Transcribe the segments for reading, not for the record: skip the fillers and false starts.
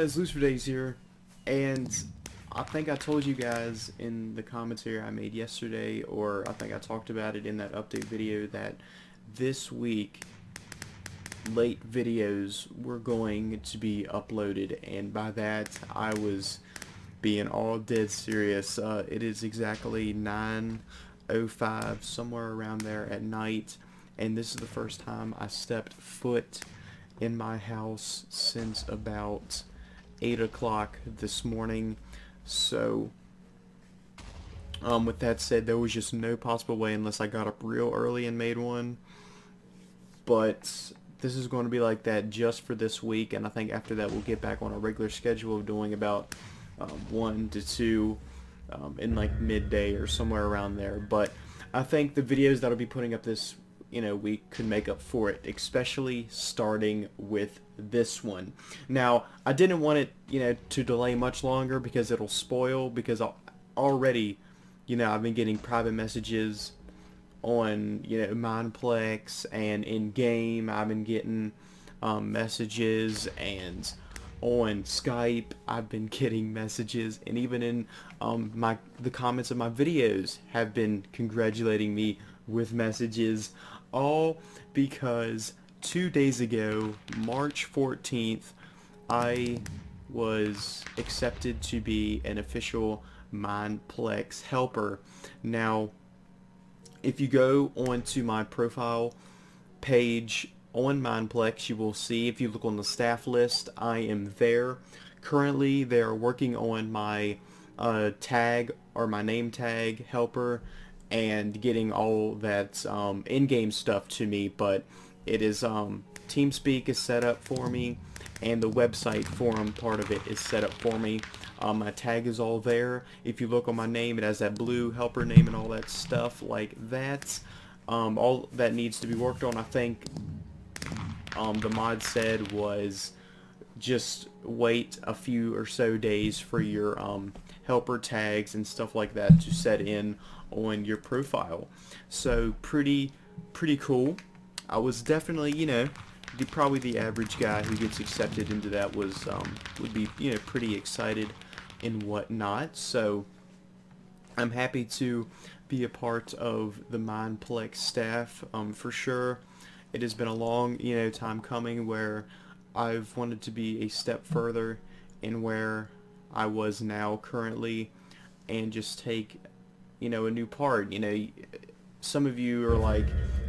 guys, Lucifer Days here, and I think I told you guys in the commentary I made yesterday, or I think I talked about it in that update video, that this week late videos were going to be uploaded, and by that I was being all dead serious. It is exactly 9:05, somewhere around there at night, and this is the first time I stepped foot in my house since about 8 o'clock this morning. So with that said, there was just no possible way unless I got up real early and made one. But this is going to be like that just for this week, and I think after that we'll get back on a regular schedule of doing about 1 to 2 in like midday or somewhere around there. But I think the videos that I'll be putting up this week could make up for it, especially starting with this one. Now, I didn't want it, to delay much longer because it'll spoil, because already, I've been getting private messages on, Mineplex, and in game I've been getting messages, and on Skype I've been getting messages, and even in the comments of my videos have been congratulating me with messages, all because 2 days ago, March 14th, I was accepted to be an official Mineplex Helper. Now, if you go onto my profile page on Mineplex, you will see, if you look on the staff list, I am there. Currently, they're working on my tag, or my name tag helper, and getting all that in-game stuff to me, but it is TeamSpeak is set up for me, and the website forum part of it is set up for me. My tag is all there. If you look on my name, it has that blue helper name and all that stuff like that. All that needs to be worked on, I think the mod said, was just wait a few or so days for your helper tags and stuff like that to set in on your profile. So pretty cool. I was definitely, probably the average guy who gets accepted into that would be, pretty excited and whatnot. So I'm happy to be a part of the Mineplex staff, for sure. It has been a long, time coming, where I've wanted to be a step further in where I was now currently, and just take, a new part. Some of you are like,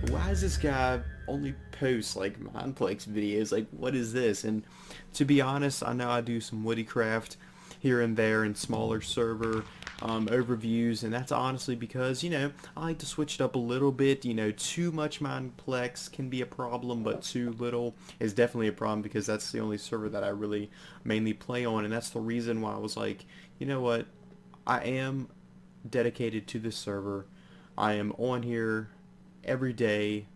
why does this guy only post like Mineplex videos? Like, what is this? And to be honest, I know I do some Woodycraft here and there in smaller server overviews, and that's honestly because, I like to switch it up a little bit. Too much Mineplex can be a problem, but too little is definitely a problem, because that's the only server that I really mainly play on, and that's the reason why I was like, you know what, I am dedicated to this server. I am on here every day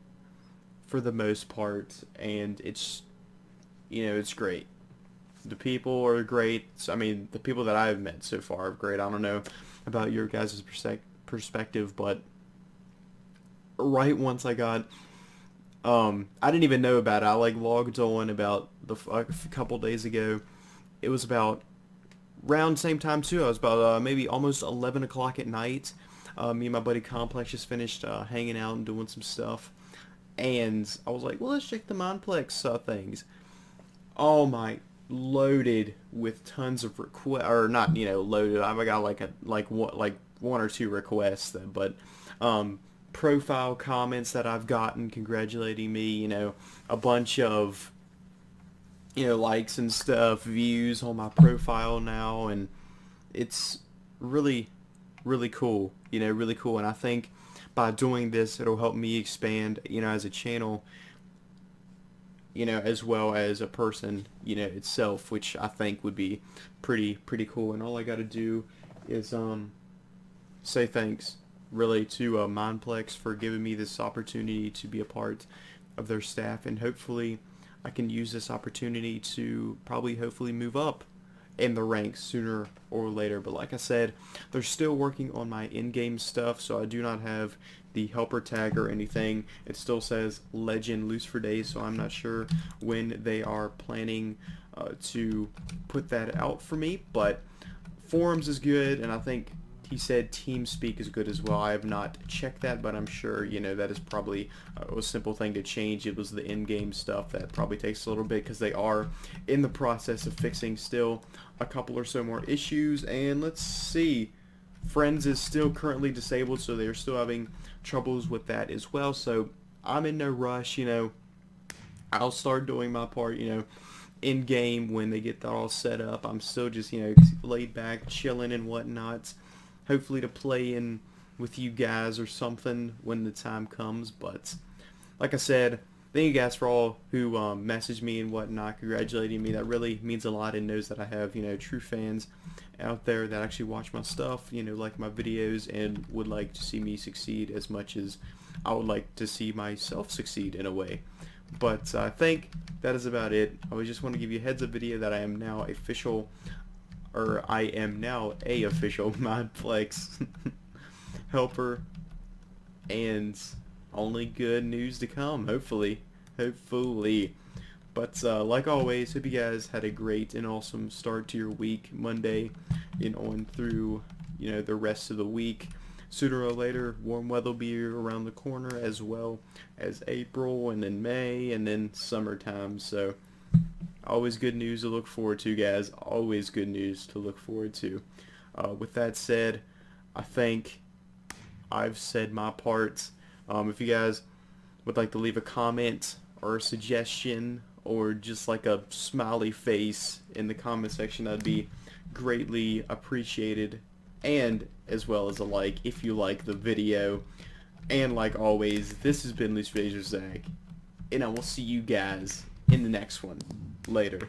for the most part, and it's it's great. The people are great. I mean, the people that I've met so far are great. I don't know about your guys' perspective, but right once I got I didn't even know about it. I logged on about a couple days ago. It was about around same time too. I was about maybe almost 11 o'clock at night. Me and my buddy Complex just finished hanging out and doing some stuff, and I was like, well, let's check the Mineplex things. Oh my, loaded with tons of requests, or not, loaded. I got like one or two requests, but profile comments that I've gotten congratulating me. A bunch of likes and stuff, views on my profile now, and it's really cool, really cool. And I think by doing this, it'll help me expand, as a channel, as well as a person, itself, which I think would be pretty cool. And all I got to do is say thanks, really, to Mineplex for giving me this opportunity to be a part of their staff, and hopefully I can use this opportunity to hopefully move up in the ranks sooner or later. But like I said, they're still working on my in-game stuff, so I do not have the helper tag or anything. It still says Legend Lucifer Days, so I'm not sure when they are planning to put that out for me, but forums is good, and I think he said TeamSpeak is good as well. I have not checked that, but I'm sure, you know, that is probably a simple thing to change. It was the in-game stuff that probably takes a little bit, because they are in the process of fixing still a couple or so more issues. And let's see, Friends is still currently disabled, so they're still having troubles with that as well. So I'm in no rush, you know. I'll start doing my part, you know, in game when they get that all set up. I'm still just, you know, laid back, chilling and whatnot. Hopefully to play in with you guys or something when the time comes. But like I said, thank you guys for all who messaged me and whatnot, congratulating me. That really means a lot, and knows that I have, you know, true fans out there that actually watch my stuff, you know, like my videos, and would like to see me succeed as much as I would like to see myself succeed in a way. But I think that is about it. I just want to give you a heads up video that I am now a official Mineplex helper, and only good news to come, hopefully. But like always, hope you guys had a great and awesome start to your week, Monday and on through, you know, the rest of the week. Sooner or later, warm weather will be around the corner, as well as April, and then May, and then summertime. So always good news to look forward to, guys. Always good news to look forward to. With that said, I think I've said my part. If you guys would like to leave a comment or a suggestion, or just like a smiley face in the comment section, that'd be greatly appreciated. And as well as a like if you like the video. And like always, this has been Loose Razor Zach, and I will see you guys in the next one. Later.